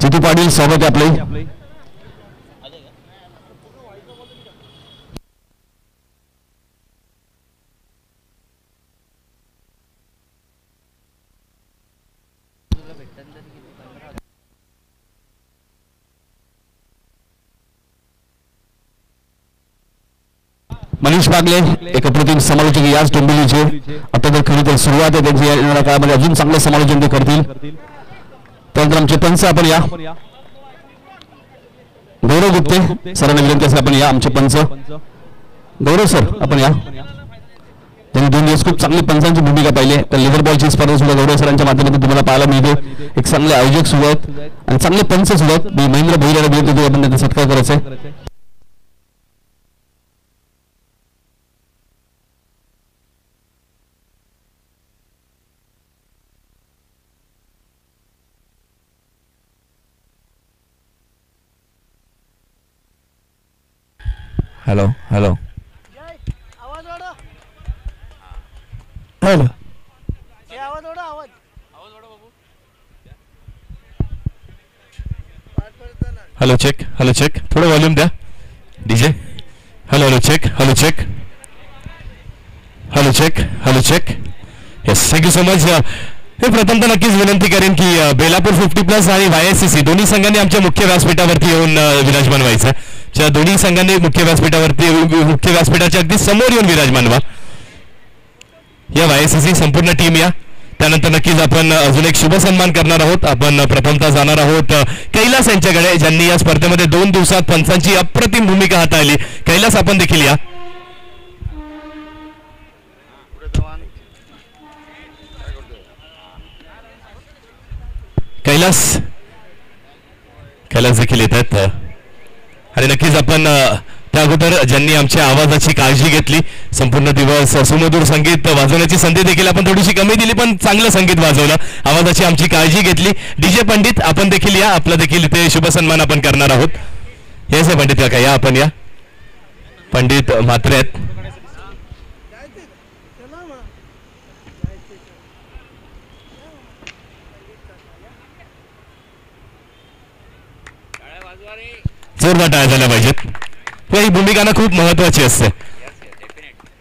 जितू पाटील स्वागत आहे आपले. मनीष बागले एक अप्रतिम समालोचक याच डोंबिवलीचे. आता तर खरी तर सुरुवात आहे त्यांची. येणाऱ्या काळामध्ये अजून चांगलं समालोचन ते करतील. त्यानंतर आमचे पंच आपण या. गौरव गुप्ते सरांना विनंती असेल आपण या. आमचे पंच गौरव सर आपण या. त्यांनी 2 दिवस खूप चांगली पंचांची भूमिका पाहिली. तर लिव्हर बॉलची स्पर्धा सुद्धा गौरव सरांच्या माध्यमातून तुम्हाला पाहायला मिळते. एक चांगले आयोजक सुद्धा आहेत आणि चांगले पंच सुद्धा आहेत. मी महेंद्र भोईराला विनंती होतो आपण त्यांचा सत्कार करायचा आहे. Hello hello hello hello check थोडं वॉल्यूम द्या DJ. Hello hello check hello check yes thank you so much. हे प्रथमतः नक्कीच विनंती करेन की बेलापूर 50+ आणि YSCC दोन्ही संघांनी आमच्या मुख्य व्यासपीठावरती येऊन विराजमान व्हायचं. त्या दोन्ही संघांनी मुख्य व्यासपीठाच्या अगदी समोर येऊन विराजमान व्हा. या YSCC संपूर्ण टीम या. त्यानंतर नक्कीच आपण अजून एक शुभ सन्मान करणार आहोत. आपण प्रथमतः जाणार आहोत कैलास यांच्याकडे, ज्यांनी या स्पर्धेमध्ये 2 दिवसात पंचांची अप्रतिम भूमिका हाताळली. कैलास आपण देखील या. कैलास देखील येत आहेत. आणि नक्कीच आपण त्या अगोदर ज्यांनी आमच्या आवाजाची काळजी घेतली, संपूर्ण दिवस सुमधुर संगीत वाजवण्याची संधी देखील आपण थोडीशी कमी दिली, पण चांगलं संगीत वाजवलं, आवाजाची आमची काळजी घेतली. डीजे पंडित आपण देखील या. आपला देखील इथे शुभ सन्मान आपण करणार आहोत. येस आहे पंडित काका, या आपण या. पंडित म्हात्रे आहेत. जोरदार टाळ्या झाल्या पाहिजेत. ही भूमिका ना खूप महत्वाची असते.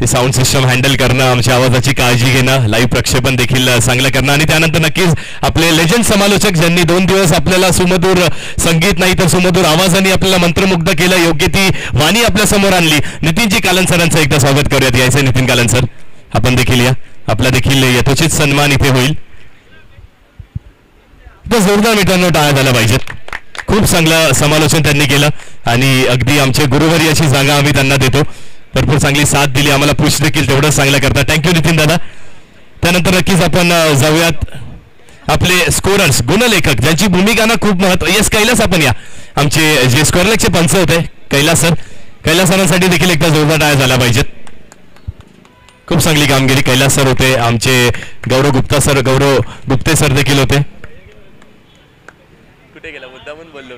ते साऊंड सिस्टम हँडल करणं, आमच्या आवाजाची काळजी घेणं, लाईव्ह प्रक्षेपण देखील चांगलं करणं आणि त्यानंतर नक्कीच आपले लेजंड समालोचक ज्यांनी 2 दिवस आपल्याला सुमधुर संगीत नाही तर सुमधुर आवाजाने आपल्याला मंत्रमुग्ध केलं, योग्य ती वाणी आपल्या समोर आणली. नितीनजी कालन सरांचं एकदा स्वागत करूयात. यायचं नितीन कालन सर, आपण देखील या. आपला देखील यथोचित सन्मान इथे होईल. तर जोरदार मित्रांनो टाळ्या झाल्या पाहिजेत. खूप चांगलं समालोचन त्यांनी केलं आणि अगदी आमचे गुरुवारी याची जागा आम्ही त्यांना देतो. भरपूर चांगली साथ दिली आम्हाला. पुश देखील तेवढंच चांगलं करतात. थँक्यू नितीन दादा. त्यानंतर नक्कीच आपण जाऊयात आपले स्कोरर्स, गुणलेखक, ज्यांची भूमिका ना खूप येस कैलास आपण या. आमचे जे स्कोरलेखचे पंच होते कैलास सर, कैलास सरांसाठी देखील एकदा जोरदार टाळ्या झाल्या पाहिजेत. खूप चांगली कामगिरी कैलास सर होते. आमचे गौरव गुप्ते सर देखील होते. कुठे गेला मुद्दा म्हणून बोललो.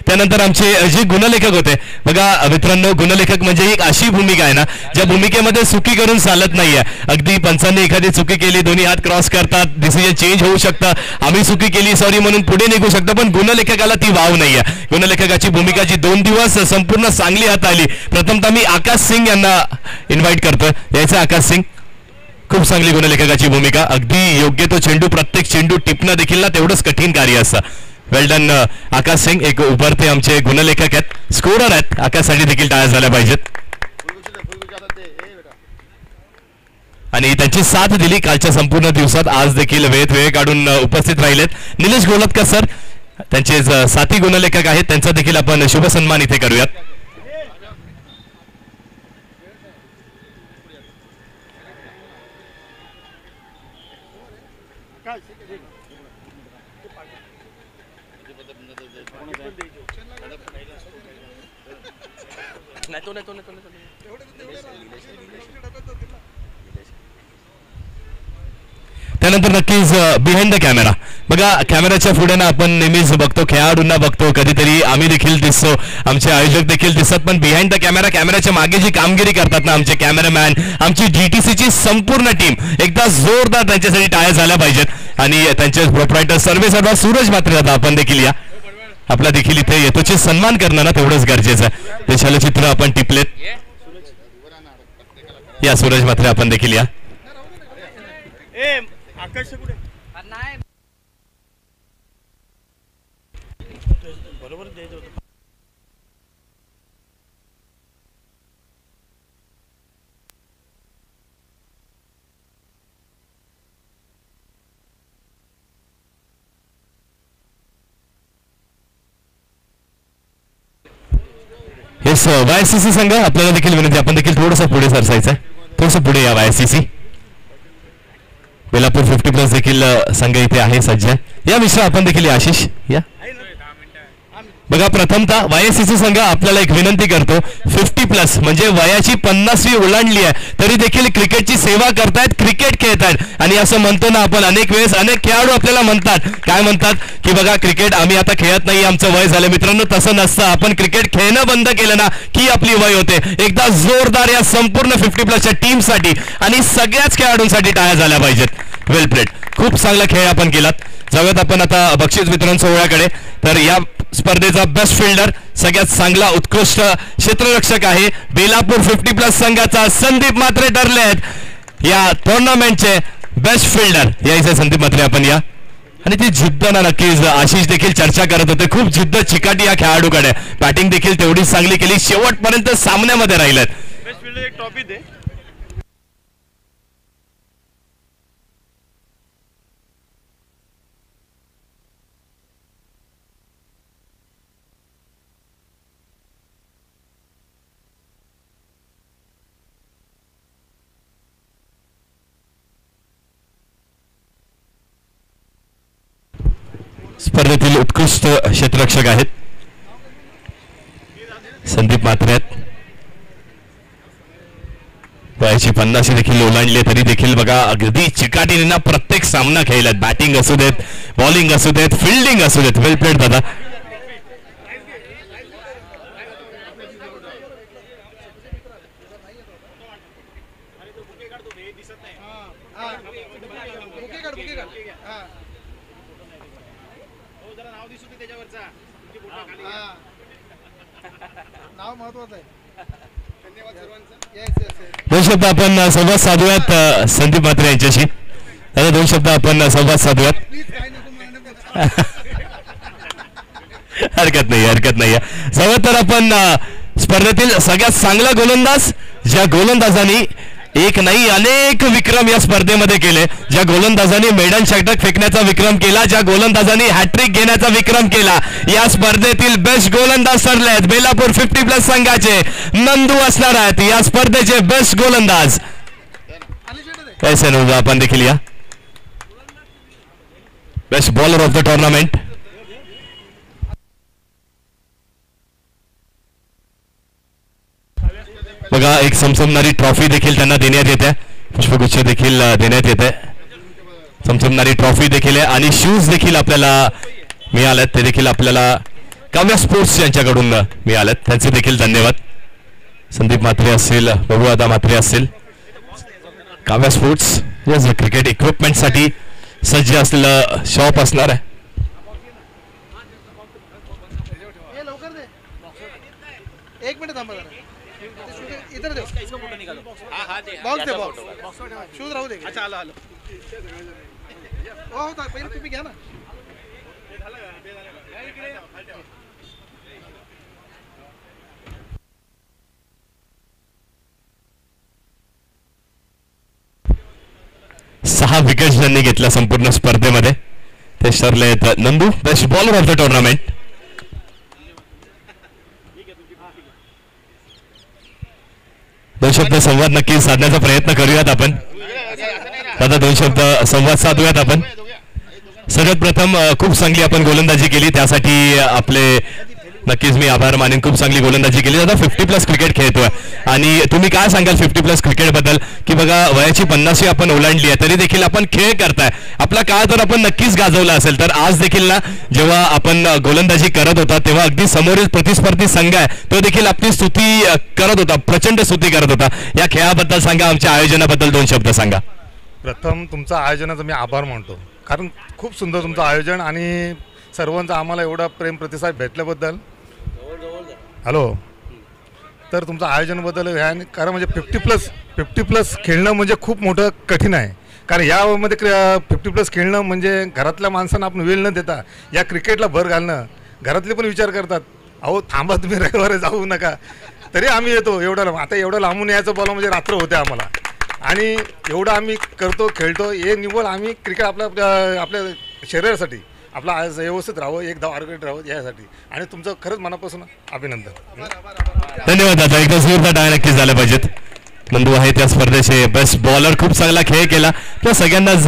त्यानंतर आमचे जे गुणलेखक होते बघा मित्रांनो, गुणलेखक म्हणजे एक अशी भूमिका आहे ना ज्या भूमिकेमध्ये चुकी करून चालत नाहीये. अगदी पंचांनी एखादी चुकी केली, दोन्ही हात क्रॉस करतात, डिसिजन चेंज होऊ शकतं, आम्ही चुकी केली सॉरी म्हणून पुढे निघू शकतं, पण गुणलेखकाला ती वाव नाहीये. गुणलेखकाची भूमिका जी 2 दिवस संपूर्ण चांगली हाताळली. प्रथमतः मी आकाश सिंग यांना इन्व्हाइट करतोय. यायचं आकाश सिंग. खूप चांगली गुणलेखकाची भूमिका. अगदी योग्य तो चेंडू, प्रत्येक चेंडू टिपणं देखील ना तेवढंच कठीण कार्य असतं. वेल डन आकाश सिंग. एक उभरते आमचे गुणलेखक आहेत, स्कोरर आहेत. आकाशसाठी देखील टाळ्या झाल्या पाहिजेत. आणि त्यांची साथ दिली कालच्या संपूर्ण दिवसात. आज देखील वेळ काढून उपस्थित राहिलेत निलेश गोलतकर सर, त्यांचे साथी गुणलेखक आहेत. त्यांचा देखील आपण शुभ सन्मान इथे करूयात. त्यानंतर नक्कीच बिहाइंड द कॅमेरा. बघा कॅमेराच्या पुढे ना आपण नेहमीच बघतो, खेळाडूंना बघतो, कधीतरी आम्ही देखील दिसतो, आमचे आयोजक देखील दिसतात, पण बिहाइंड द कॅमेरा, कॅमेराच्या मागे जी कामगिरी करतात ना आमचे कॅमेरामॅन, आमची GTCची संपूर्ण टीम, एकदा जोरदार त्यांच्यासाठी टाळ्या झाल्या पाहिजेत. आणि त्यांचे प्रोप्रायटर सर्वेसर्वा सूरज म्हात्रे दादा आपण देखील या. आपला देखील इथे येतोचे सन्मान करणं ना तेवढंच गरजेचं आहे. ते छायाचित्र आपण टिपलेत. या सूरज म्हात्रे आपण देखील या. येस YSCC संघ आपल्याला देखील विनंती, आपण देखील थोडंसं पुढे सरसायचं आहे, थोडंसं पुढे या. YSCC बेलापूर 50+ देखील संघ इथे आहे सज्ज. या मिश्रा आपण देखील या. आशिष या. बघा प्रथमतः YSCC संघ आपल्याला एक विनंती करतो, 50+ म्हणजे वयाची 50वी ओलांडली आहे तरी देखील क्रिकेटची सेवा करतायत, क्रिकेट खेळतायत. आणि असं म्हणतो ना आपण अनेक वेळेस, अनेक खेळाडू आपल्याला म्हणतात, काय म्हणतात की बघा क्रिकेट आम्ही आता खेळत नाही, आमचं वय झालं. मित्रांनो तसं नसतं. आपण क्रिकेट खेळणं बंद केलं ना की आपली वय होते. एकदा जोरदार या संपूर्ण 50+च्या टीमसाठी आणि सगळ्याच खेळाडूंसाठी टाळ्या झाल्या पाहिजेत. वेल प्लेड. खूप चांगला खेळ आपण केलात. जाऊयात आपण आता बक्षीस वितरण सोहळ्याकडे. तर या स्पर्धेचा बेस्ट फिल्डर, सगळ्यात चांगला उत्कृष्ट क्षेत्ररक्षक आहे बेलापूर 50+ संघाचा संदीप म्हात्रे ठरले आहेत या टुर्नामेंटचे बेस्ट फिल्डर. या इथे संदीप म्हात्रे आपण या. आणि ती जिद्द ना नक्कीच आशिष देखील चर्चा करत होते, खूप जिद्द चिकाटी या खेळाडूकडे. बॅटिंग देखील तेवढीच चांगली केली, शेवटपर्यंत सामन्यामध्ये राहिलेत. बेस्ट फिल्डर एक ट्रॉफी दे. स्पर्धेतील उत्कृष्ट क्षेत्ररक्षक आहेत संदीप म्हात्रे. वयाची 50 देखील ओलांडले तरी देखील बघा अगदी चिकाटीने ना प्रत्येक सामना खेळलात. बॅटिंग असू देत, बॉलिंग असू देत, फिल्डिंग असू देत. वेल प्लेड दादा. दोन शब्द आपण संवाद साधूयात संदीप म्हात्रे यांच्याशी. दादा दोन शब्द आपण संवाद साधूयात. हरकत नाही, हरकत नाही. संवाद तर आपण स्पर्धेतील सगळ्यात चांगला गोलंदाज, ज्या गोलंदाजांनी एक नाही अनेक विक्रम या स्पर्धेमध्ये केले, ज्या गोलंदाजांनी मेडन षटक फेकण्याचा विक्रम केला, ज्या गोलंदाजांनी हॅट्रिक घेण्याचा विक्रम केला, या स्पर्धेतील बेस्ट गोलंदाज ठरले आहेत बेलापूर 50+ संघाचे नंदू असणार आहेत या स्पर्धेचे बेस्ट गोलंदाज. ऐसे नंदू आपण देखील या. Best bowler of the tournament. बघा एक समसमणारी ट्रॉफी देखील त्यांना देण्यात येते, पुष्पगुच्छ देखील देण्यात येते, समसमणारी ट्रॉफी देखील आहे आणि शूज देखील आपल्याला मिळालेत. ते देखील आपल्याला काव्या स्पोर्ट्स यांच्याकडून मिळालेत, त्यांचे देखील धन्यवाद. संदीप म्हात्रे असतील, बबुदादा म्हात्रे असतील, काव्या स्पोर्ट्स क्रिकेट इक्विपमेंटसाठी सज्ज असलेलं शॉप असणार आहे. एक मिनिट थांबा जरा. इधर दे. हां हां दे. बॉक्स दे, बॉक्स. शूज राहू दे. अच्छा आलो आलो. हो होता पहिले तुम्ही घ्या ना. सहा विकेट्स त्यांनी घेतल्या संपूर्ण स्पर्धेमध्ये. ते ठरले आहेत Nandu best bowler of the tournament. दोन शब्द संवाद नक्की साधण्याचा प्रयत्न करूयात आपण. दादा दोन शब्द संवाद साधूयात आपण. सगळ्यात प्रथम खूप चांगली आपण गोलंदाजी केली, त्यासाठी आपले नक्कीच मी आभार मानेन. खूप चांगली गोलंदाजी केली. आता 50+ क्रिकेट खेळतोय आणि तुम्ही काय सांगाल 50+ क्रिकेट बद्दल, की बघा वयाची 50 आपण ओलांडली आहे तरी देखील आपण खेळ करताय. आपला काळ तर आपण नक्कीच गाजवला असेल, तर आज देखील ना जेव्हा आपण गोलंदाजी करत होता तेव्हा अगदी समोरील प्रतिस्पर्धी संघ आहे तो देखील आपली स्तुती करत होता, प्रचंड स्तुती करत होता. या खेळाबद्दल सांगा, आमच्या आयोजनाबद्दल 2 शब्द सांगा. प्रथम तुमचा आयोजनाचा मी आभार मानतो, कारण खूप सुंदर तुमचं आयोजन आणि सर्वांचा आम्हाला एवढा प्रेम प्रतिसाद भेटल्याबद्दल. हॅलो, तर तुमचं आयोजनाबद्दल ह्या कारण म्हणजे 50+ खेळणं म्हणजे खूप मोठं कठीण आहे. कारण यामध्ये 50+ खेळणं म्हणजे घरातल्या माणसांना आपण वेळ न देता या क्रिकेटला भर घालणं. घरातले पण विचार करतात, अहो थांबा तुम्ही रविवारी जाऊ नका, तरी आम्ही येतो. आता एवढं लांबून यायचं बोला म्हणजे रात्र होते आम्हाला, आणि एवढं आम्ही करतो खेळतो. हे निव्वळ आम्ही क्रिकेट आपल्या शरीरासाठी आपला व्यवस्थित राहावं, एक धाव आरोग्यात राहावं यासाठी. आणि तुमचं खरंच मनापासून अभिनंदन. धन्यवाद दादा. एकदा जोरदार टाळ्या नक्कीच झाल्या पाहिजेत. नंदू आहे त्या स्पर्धेचे बेस्ट बॉलर, खूप चांगला खेळ केला. त्या सगळ्यांनाच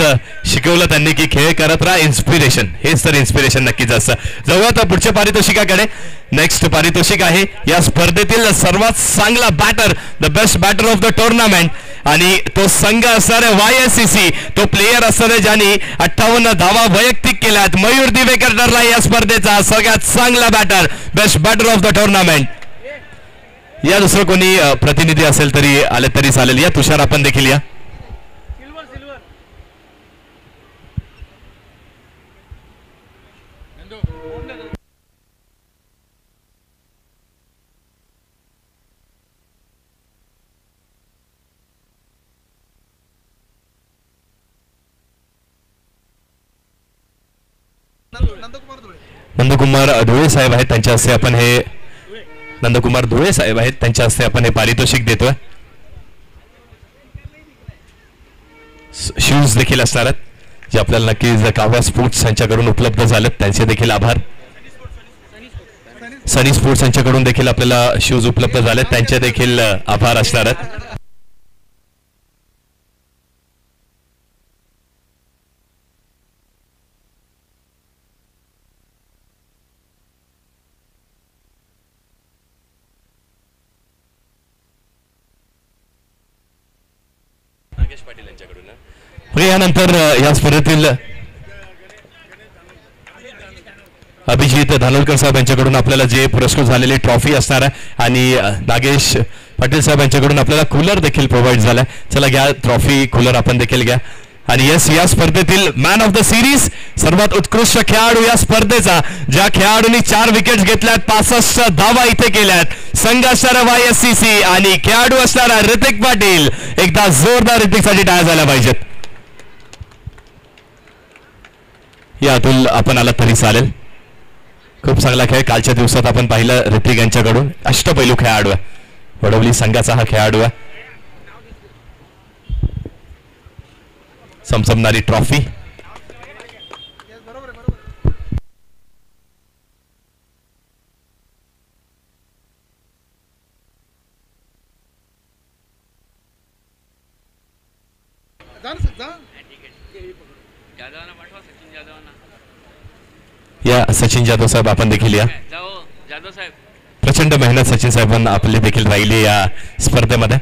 शिकवलं त्यांनी की खेळ करत राहा. इन्स्पिरेशन, हेच तर इन्स्पिरेशन नक्कीच असतं. जाऊया आता पुढच्या पारितोषिकाकडे. नेक्स्ट पारितोषिक आहे या स्पर्धेतील सर्वात चांगला batter, the best batter of the tournament, आणि तो संघ असणार आहे YSCC. तो प्लेयर असणार आहे ज्यांनी 58 धावा वैयक्तिक केल्यात. मयूर दिवेकर ठरला या स्पर्धेचा सगळ्यात चांगला batter, best batter of the tournament. या दुसरं कोणी प्रतिनिधी असेल तरी आले तरी चालेल. या तुषार आपण देखील या. नंदकुमार धुळे साहेब आहेत, त्यांच्या हस्ते आपण हे नंदकुमार धुळे साहेब आहेत त्यांच्या हस्ते आपण हे पारितोषिक देतोय. शूज देखील असणार आहेत जे आपल्याला नक्कीच काव्या स्पोर्ट्स यांच्याकडून उपलब्ध झालेत, त्यांचे देखील आभार. सनी स्पोर्ट्स यांच्याकडून देखील आपल्याला शूज उपलब्ध झालेत, त्यांचे देखील आभार असणार आहेत. यानंतर या स्पर्धेतील अभिजित धानोरकर साहेब यांच्याकडून आपल्याला जे पुरस्कृत झालेली ट्रॉफी असणार आहे, आणि नागेश पाटील साहेब यांच्याकडून आपल्याला कूलर देखील प्रोव्हाइड झालाय. चला घ्या ट्रॉफी, कूलर आपण देखील घ्या. आणि यस, या स्पर्धेतील मॅन ऑफ द सिरीज, सर्वात उत्कृष्ट खेळाडू या स्पर्धेचा, ज्या खेळाडूंनी 4 विकेट्स घेतल्यात, 65 धावा इथे केल्यात, संघ असणारा YSCC आणि खेळाडू असणारा ऋतिक पाटील. एकदा जोरदार ऋतिकसाठी टाळ्या झाल्या पाहिजेत. या अतुल आपण आला तरी चालेल. खूप चांगला खेळ कालच्या दिवसात आपण पाहिलं ऋतिक यांच्याकडून. अष्टपैलू खेळाडू आहे, वडवली संघाचा हा खेळाडू आहे. समसमणारी ट्रॉफी. या सचिन जाधव साहेब आपण देखील या. प्रचंड मेहनत सचिन साहेबांना आपली देखील राहिली या स्पर्धेमध्ये.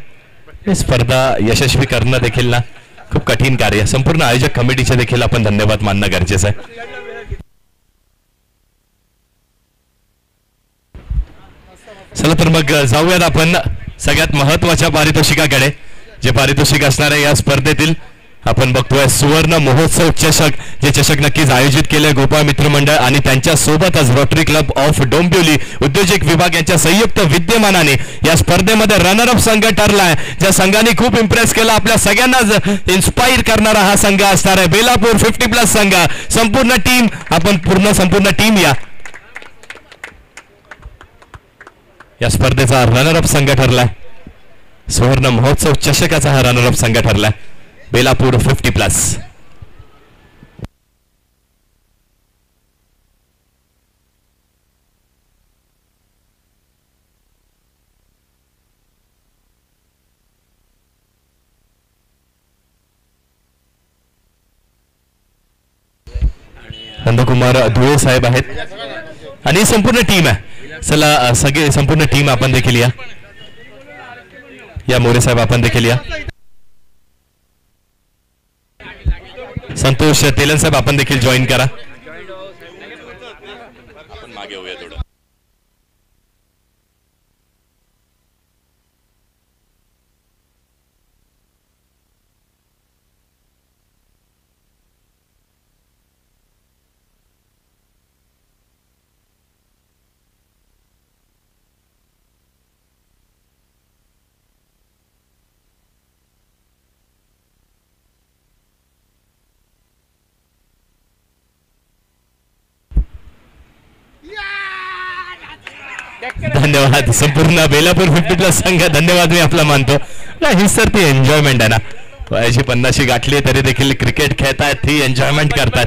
ही स्पर्धा यशस्वी करणं देखील ना खूप कठीण कार्य. संपूर्ण आयोजक कमिटीचे देखील आपण धन्यवाद मानणं गरजेचं आहे. चला तर मग जाऊयात आपण सगळ्यात महत्वाच्या पारितोषिकाकडे, जे पारितोषिक असणार आहे या स्पर्धेतील. आपण बघतोय सुवर्ण महोत्सव चषक, जे चषक नक्कीच आयोजित केले गोपाळ मित्र मंडळ आणि त्यांच्या सोबतच रोटरी क्लब ऑफ डोंबिवली उद्योजक विभाग यांच्या संयुक्त विद्यमानाने या स्पर्धेमध्ये रनर अप संघ ठरलाय. ज्या संघाने खूप इम्प्रेस केला, आपल्या सगळ्यांनाच इन्स्पायर करणारा हा संघ असणार आहे बेलापूर 50+ संघ. संपूर्ण टीम, आपण संपूर्ण टीम या स्पर्धेचा रनर अप संघ ठरलाय. सुवर्ण महोत्सव चषकाचा हा रनर अप संघ ठरलाय बेलापूर 50+. नंदकुमार धुळे साहेब आहेत आणि संपूर्ण टीम आहे. चला सगळे संपूर्ण टीम आपण देखील या मोरे साहेब आपण देखील या. संतोष तेलन साहेब आपण देखील जॉईन करा. आपण मागे होऊया थोडं. धन्यवाद संपूर्ण बेलापूर 50+ संघ धन्यवाद मी आपला मानतो. हीच तर ती एन्जॉयमेंट आहे ना. वयाची 50शी गाठली तरी देखील क्रिकेट खेळतायत, ती एन्जॉयमेंट करतात.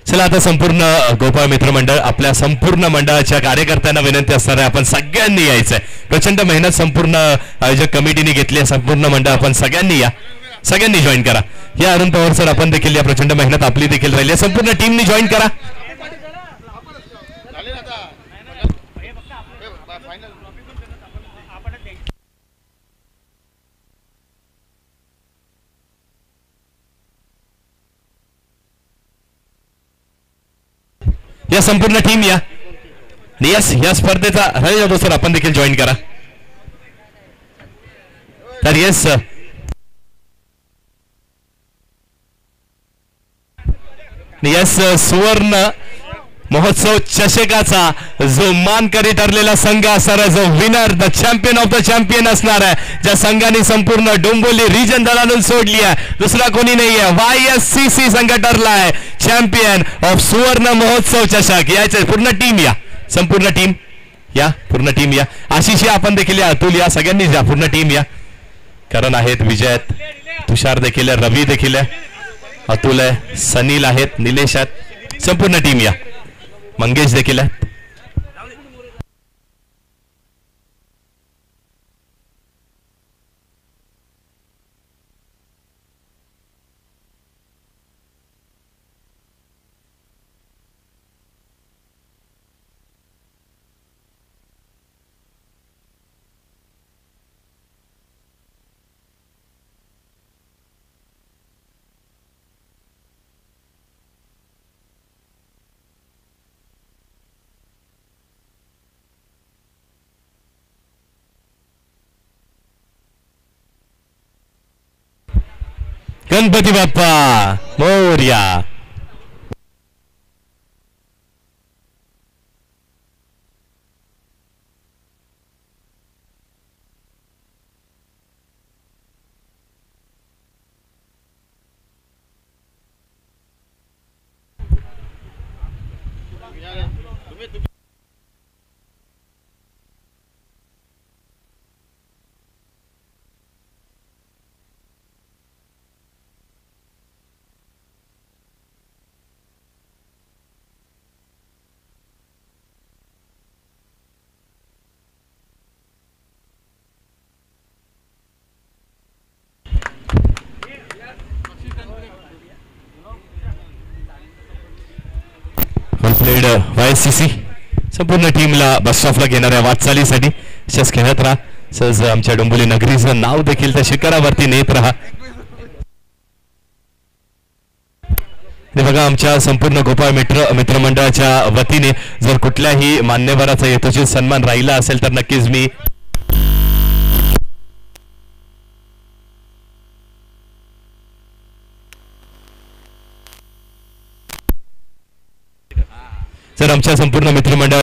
चला आता संपूर्ण गोपाळ मित्र मंडळ आपल्या संपूर्ण मंडळाच्या कार्यकर्त्यांना विनंती असणार आहे आपण सगळ्यांनी यायचंय. प्रचंड मेहनत संपूर्ण आयोजक कमिटीने घेतली आहे. संपूर्ण मंडळ आपण सगळ्यांनी या, सगळ्यांनी जॉईन करा. या अरुण पवार सर आपण देखील या. प्रचंड मेहनत आपली देखील राहिली आहे. संपूर्ण टीमनी जॉईन करा. या संपूर्ण टीम या. यस या स्पर्धेचा राजा दोस्तर आपण देखील जॉईन करा. तर यस यस सुवर्ण महोत्सव चषकाचा जो मानकरी ठरलेला संघ असणार आहे, जो winner the champion of the champion असणार आहे, ज्या संघाने संपूर्ण डोंबिवली रिजन दलालून सोडली आहे, दुसरा कोणी नाही आहे. YSCC संघ ठरला आहे चॅम्पियन ऑफ सुवर्ण महोत्सव चषक. यायचं पूर्ण टीम या, संपूर्ण टीम या, पूर्ण टीम या. आशिष या, आपण देखील या, अतुल या, सगळ्यांनीच या, पूर्ण टीम या. करण आहेत, विजय आहेत, तुषार देखील आहे, रवी देखील आहे, अतुल आहे, सनील आहेत, निलेश आहेत, संपूर्ण टीम या. मंगेश देखील आहे. गणपती बाप्पा मोरया. YSCC संपूर्ण टीमला बस स्टॉपला घेणाऱ्या वाटचालीसाठी अशाच खेळत राहा. सहज आमच्या डोंबिवली नगरीचं नाव देखील त्या शिखरावरती नेत राहा. बघा आमच्या संपूर्ण गोपाळ मित्रमंडळाच्या वतीने जर कुठल्याही मान्यवराचा यथोचित सन्मान राहिला असेल तर नक्कीच मी जर आमच्या संपूर्ण मित्रमंडळ